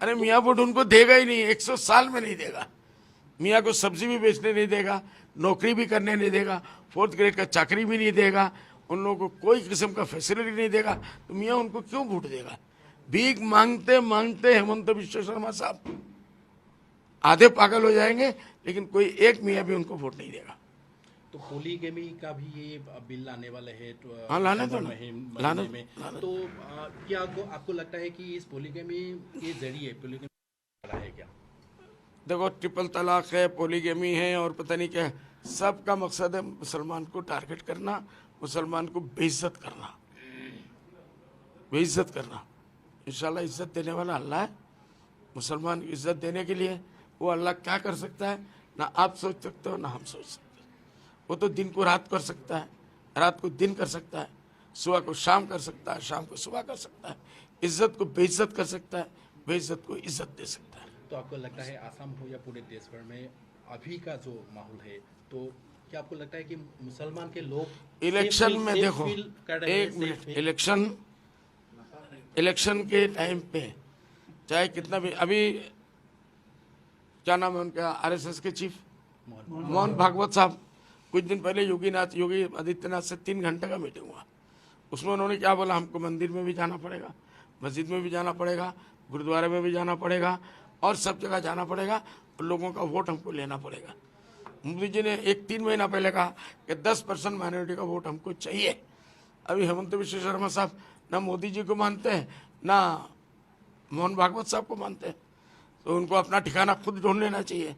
अरे मियाँ वोट उनको देगा ही नहीं, 100 साल में नहीं देगा। मियाँ को सब्जी भी बेचने नहीं देगा, नौकरी भी करने नहीं देगा, 4th ग्रेड का चाकरी भी नहीं देगा, उन लोगों को कोई किस्म का फैसिलिटी नहीं देगा, तो मियाँ उनको क्यों वोट देगा? भीख मांगते मांगते हेमंत बिश्व शर्मा साहब आधे पागल हो जाएंगे, लेकिन कोई एक मियाँ भी उनको वोट नहीं देगा। तो पोलीगेमी का भी ये बिल लाने वाले है तो हाँ, लाने दो ना, लाने में तो क्या आपको लगता है कि इस पोलीगेमी के जरिए पोलीगेमी रहा है क्या? देखो, ट्रिपल तलाक है, पोलीगेमी है और पता नहीं क्या है, सबका मकसद है मुसलमान को टारगेट करना, मुसलमान को बेइज्जत करना, बेइज्जत करना। इंशाल्लाह इज्जत देने वाला अल्लाह है। मुसलमान की इज्जत देने के लिए वो अल्लाह क्या कर सकता है, ना आप सोच सकते हो ना हम सोच सकते। वो तो दिन को रात कर सकता है, रात को दिन कर सकता है, सुबह को शाम कर सकता है, शाम को सुबह कर सकता है, इज्जत को बेइज्जत कर सकता है, बेइज्जत को इज्जत दे सकता है। तो आपको लगता है आसाम हो या पूरे देश भर में अभी का जो माहौल है, तो क्या आपको लगता है कि मुसलमान के लोग इलेक्शन में देखो, एक मिनट, इलेक्शन के टाइम पे चाहे कितना भी, अभी क्या नाम है उनका, आरएसएस के चीफ मोहन भागवत साहब, कुछ दिन पहले योगी आदित्यनाथ से 3 घंटे का मीटिंग हुआ। उसमें उन्होंने क्या बोला, हमको मंदिर में भी जाना पड़ेगा, मस्जिद में भी जाना पड़ेगा, गुरुद्वारे में भी जाना पड़ेगा और सब जगह जाना पड़ेगा, और लोगों का वोट हमको लेना पड़ेगा। मोदी जी ने 3 महीना पहले कहा कि 10% माइनॉरिटी का वोट हमको चाहिए। अभी हेमंत बिश्व शर्मा साहब ना मोदी जी को मानते हैं, ना मोहन भागवत साहब को मानते हैं, तो उनको अपना ठिकाना खुद ढूंढ लेना चाहिए।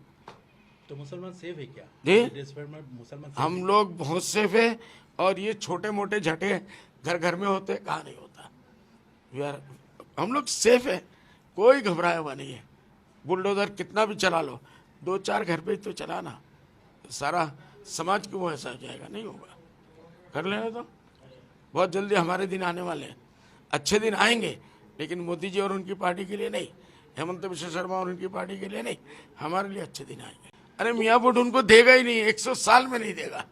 तो मुसलमान सेफ है क्या जी, देश भर में? मुसलमान हम लोग बहुत सेफ है, और ये छोटे मोटे झटे घर घर में होते, कहाँ नहीं होता। यार हम लोग सेफ है, कोई घबराया हुआ नहीं है। बुलडोजर कितना भी चला लो, 2-4 घर पे तो चलाना, सारा समाज को वो ऐसा हो जाएगा, नहीं होगा। कर लेना, तो बहुत जल्दी हमारे दिन आने वाले हैं, अच्छे दिन आएंगे, लेकिन मोदी जी और उनकी पार्टी के लिए नहीं, हेमंत बिश्व शर्मा और उनकी पार्टी के लिए नहीं, हमारे लिए अच्छे दिन आएंगे। अरे मियाँ वोट उनको देगा ही नहीं, 100 साल में नहीं देगा।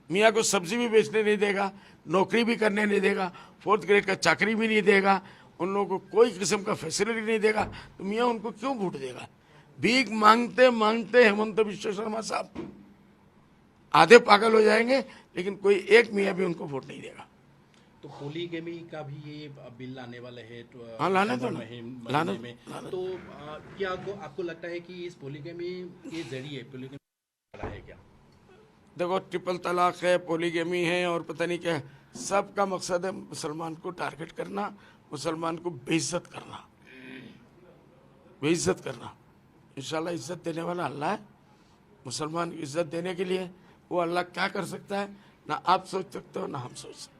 मियाँ को सब्जी भी बेचने नहीं देगा, नौकरी भी करने नहीं देगा, 4th ग्रेड का चाकरी भी नहीं देगा, उन लोगों को कोई किस्म का फैसिलिटी नहीं देगा, तो मियाँ उनको क्यों वोट देगा? भीख मांगते मांगते हेमंत बिश्व शर्मा साहब आधे पागल हो जाएंगे, लेकिन कोई एक मियाँ भी उनको वोट नहीं देगा। तो पोलीगेमी का भी ये बिल लाने वाले है तो हाँ, लाने दो ना, लाने में तो क्या आपको लगता है कि इस पोलीगेमी के जरिए पोलीगेमी रहा है क्या? देखो, ट्रिपल तलाक है, पोलीगेमी है और पता नहीं क्या है, सबका मकसद है मुसलमान को टारगेट करना, मुसलमान को बेइज्जत करना, बेइज्जत करना। इंशाल्लाह इज्जत देने वाला अल्लाह है। मुसलमान की इज्जत देने के लिए वो अल्लाह क्या कर सकता है, ना आप सोच सकते हो ना हम सोच सकते।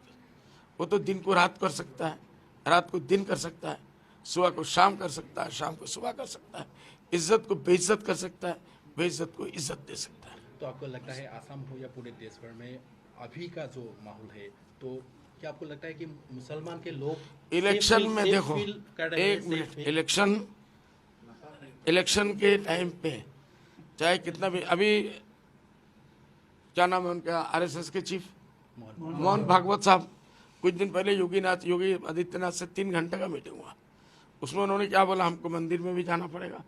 वो तो दिन को रात कर सकता है, रात को दिन कर सकता है, सुबह को शाम कर सकता है, शाम को सुबह कर सकता है, इज्जत को बेइज्जत कर सकता है, बेइज्जत को इज्जत दे सकता है। तो आपको लगता है आसाम हो या पूरे देश भर में अभी का जो माहौल है, तो क्या आपको लगता है कि मुसलमान के लोग इलेक्शन में देखो, एक मिनट, इलेक्शन के टाइम पे चाहे कितना भी, अभी क्या नाम है उनका, आरएसएस के चीफ मोहन भागवत साहब, कुछ दिन पहले योगी आदित्यनाथ से 3 घंटे का मीटिंग हुआ। उसमें उन्होंने क्या बोला, हमको मंदिर में भी जाना पड़ेगा,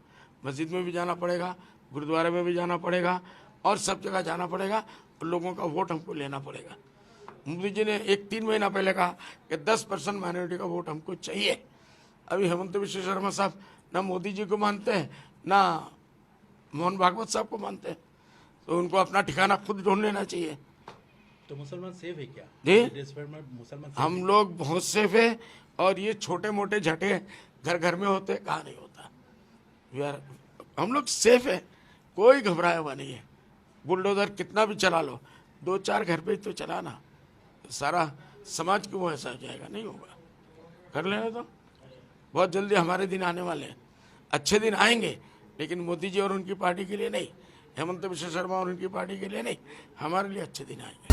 मस्जिद में भी जाना पड़ेगा, गुरुद्वारे में भी जाना पड़ेगा और सब जगह जाना पड़ेगा, और लोगों का वोट हमको लेना पड़ेगा। मोदी जी ने 3 महीना पहले कहा कि 10% माइनॉरिटी का वोट हमको चाहिए। अभी हेमंत बिश्व शर्मा साहब ना मोदी जी को मानते हैं, ना मोहन भागवत साहब को मानते हैं, तो उनको अपना ठिकाना खुद ढूंढ लेना चाहिए। तो मुसलमान सेफ है क्या जी, देश भर में? मुसलमान हम लोग बहुत सेफ है, और ये छोटे मोटे झटे घर घर में होते, कहाँ नहीं होता। यार हम लोग सेफ है, कोई घबराया हुआ नहीं है। बुलडोजर कितना भी चला लो, 2-4 घर पे तो चलाना, सारा समाज को वो ऐसा हो जाएगा, नहीं होगा। कर लेना, तो बहुत जल्दी हमारे दिन आने वाले हैं, अच्छे दिन आएंगे, लेकिन मोदी जी और उनकी पार्टी के लिए नहीं, हेमंत बिश्व शर्मा और उनकी पार्टी के लिए नहीं, हमारे लिए अच्छे दिन आएंगे।